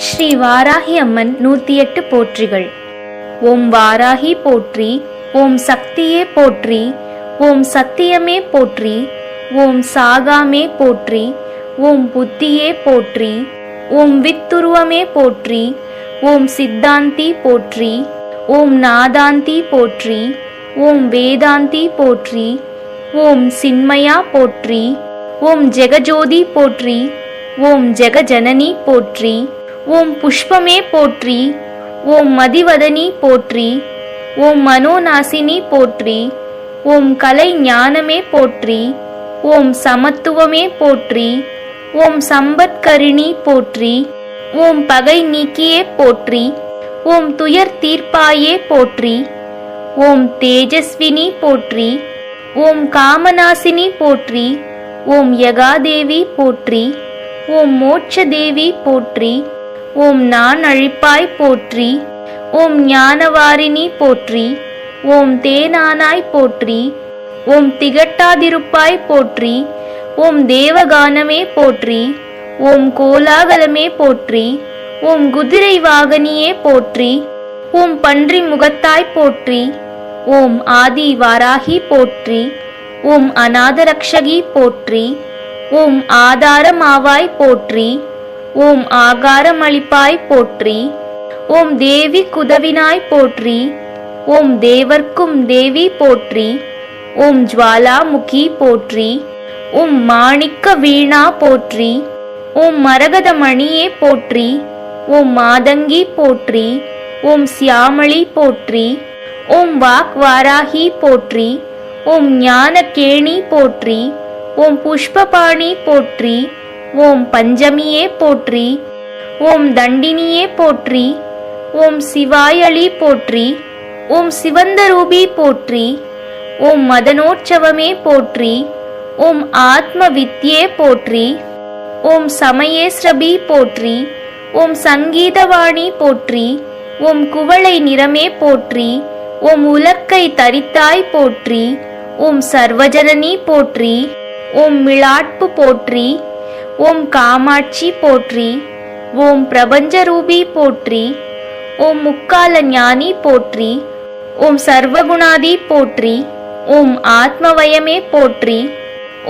ஸ்ரீ வாராகி அம்மன் 108 போற்றிகள். ஓம் வாராகி போற்றி, ஓம் சக்தியே போற்றி, ஓம் சத்தியமே போற்றி, ஓம் சாகாமே போற்றி, ஓம் புத்தியே போற்றி, ஓம் வித்துருவமே போற்றி, ஓம் சித்தாந்தி போற்றி, ஓம் நாதாந்தி போற்றி, ஓம் வேதாந்தி போற்றி, ஓம் சின்மயா போற்றி, ஓம் ஜெகஜோதி போற்றி, ஓம் ஜெகஜனனி போற்றி, ஓம் புஷ்பமே போற்றி, ஓம் மதிவதனி போற்றி, ஓம் மனோநாசினி போற்றி, ஓம் கலை ஞானமே போற்றி, ஓம் சமத்துவமே போற்றி, ஓம் சம்பத்கரிணி போற்றி, ஓம் பகை நீக்கியே போற்றி, ஓம் துயர் தீர்ப்பாயே போற்றி, ஓம் தேஜஸ்வினி போற்றி, ஓம் காமநாசினி போற்றி, ஓம் யகாதேவி போற்றி, ஓம் மோட்சதேவி போற்றி, ஓம் நான் அழிப்பாய் போற்றி, ஓம் ஞானவாரிணி போற்றி, ஓம் தேனானாய் போற்றி, ஓம் திகட்டாதிருப்பாய் போற்றி, ஓம் தேவகானமே போற்றி, ஓம் கோலாகலமே போற்றி, ஓம் குதிரை வாகனியே போற்றி, ஓம் பன்றி முகத்தாய் போற்றி, ஓம் ஆதி வாராகி போற்றி, ஓம் அநாதரக்ஷகி போற்றி, ஓம் ஆதாரமாவாய் போற்றி, ஓம் ஆகாரமளிப்பாய் போற்றி, ஓம் தேவி குதவினாய் போற்றி, ஓம் தேவர்க்கும் தேவி போற்றி, ஓம் ஜுவாலாமுகி போற்றி, ஓம் மாணிக்க வீணா போற்றி, ஓம் மரகதமணியே போற்றி, ஓம் மாதங்கி போற்றி, ஓம் சியாமளி போற்றி, ஓம் வாக்வாராகி போற்றி, ஓம் ஞானகேணி போற்றி, ஓம் புஷ்பபாணி போற்றி, ஓம் பஞ்சமியே போற்றி, ஓம் தண்டினியே போற்றி, ஓம் சிவாயளி போற்றி, ஓம் சிவந்தரூபி போற்றி, ஓம் மதனோற்சவமே போற்றி, ஓம் ஆத்ம வித்யே போற்றி, ஓம் சமயேஸ்ரபி போற்றி, ஓம் சங்கீதவாணி போற்றி, ஓம் குவளை நிறமே போற்றி, ஓம் உலக்கை தரித்தாய் போற்றி, ஓம் சர்வஜனனி போற்றி, ஓம் மிளாட்பு போற்றி, ஓம் காமாட்சி போற்றி, ஓம் பிரபஞ்சரூபி போற்றி, ஓம் முக்கால ஞானி போற்றி, ஓம் சர்வகுணாதி போற்றி, ஓம் ஆத்மவயமே போற்றி,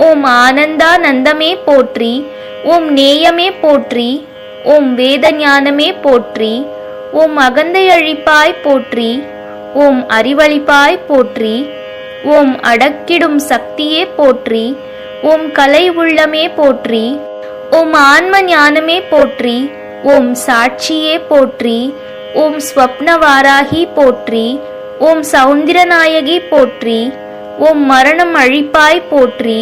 ஓம் ஆனந்தானந்தமே போற்றி, ஓம் நேயமே போற்றி, ஓம் வேத ஞானமே போற்றி, ஓம் அகந்தை அழிப்பாய் போற்றி, ஓம் அறிவழிப்பாய் போற்றி, ஓம் அடக்கிடும் சக்தியே போற்றி, ஓம் கலை உள்ளமே போற்றி, ஓம் ஆன்ம ஞானமே போற்றி, ஓம் சாட்சியே போற்றி, ஓம் ஸ்வப்னவாராகி போற்றி, ஓம் சௌந்திரநாயகி போற்றி, ஓம் மரணம் அழிப்பாய் போற்றி,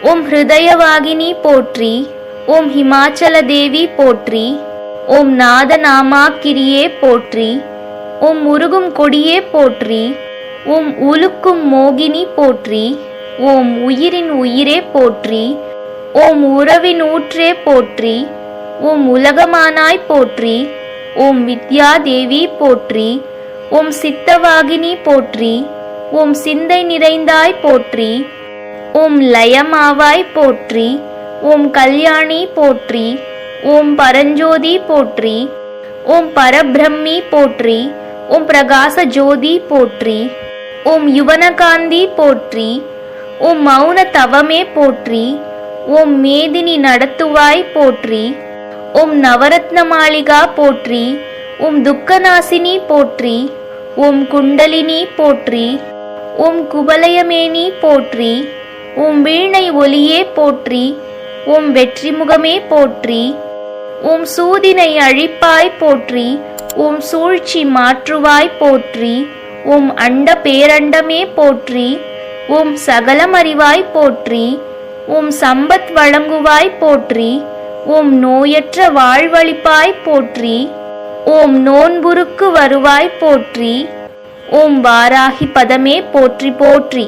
ஓம் ஹிருதயவாகினி போற்றி, ஓம் ஹிமாச்சல தேவி போற்றி, ஓம் நாதநாமாக்கிரியே போற்றி, ஓம் முருகும் கொடியே போற்றி, ஓம் உலுக்கும் மோகினி போற்றி, ஓம் உயிரின் உயிரே போற்றி, ஓம் உறவின் ஊற்றே போற்றி, ஓம் உலகமானாய் போற்றி, ஓம் வித்யா தேவி போற்றி, ஓம் சித்தவாகினி போற்றி, ஓம் சிந்தை நிறைந்தாய் போற்றி, ஓம் லயமாவாய் போற்றி, ஓம் கல்யாணி போற்றி, ஓம் பரஞ்சோதி போற்றி, ஓம் பரபிரம்மி போற்றி, ஓம் பிரகாச ஜோதி போற்றி, ஓம் யுவனகாந்தி போற்றி, ஓம் மௌன தவமே போற்றி, ஓம் மேதினி நடத்துவாய் போற்றி, ஓம் நவரத்ன மாளிகா போற்றி, ஓம் துக்கநாசினி போற்றி, ஓம் குண்டலினி போற்றி, ஓம் குபலயமேனி போற்றி, ஓம் வீணை ஒலியே போற்றி, ஓம் வெற்றிமுகமே போற்றி, ஓம் சூதினை அழிப்பாய் போற்றி, ஓம் சூழ்ச்சி மாற்றுவாய் போற்றி, ஓம் அண்ட பேரண்டமே போற்றி, ஓம் சகலமறிவாய் போற்றி, ஓம் சம்பத் வழங்குவாய் போற்றி, ஓம் நோயற்ற வாழ்வழிப்பாய் போற்றி, ஓம் நோன்புருக்கு வருவாய் போற்றி, ஓம் வாராகி பதமே போற்றி போற்றி.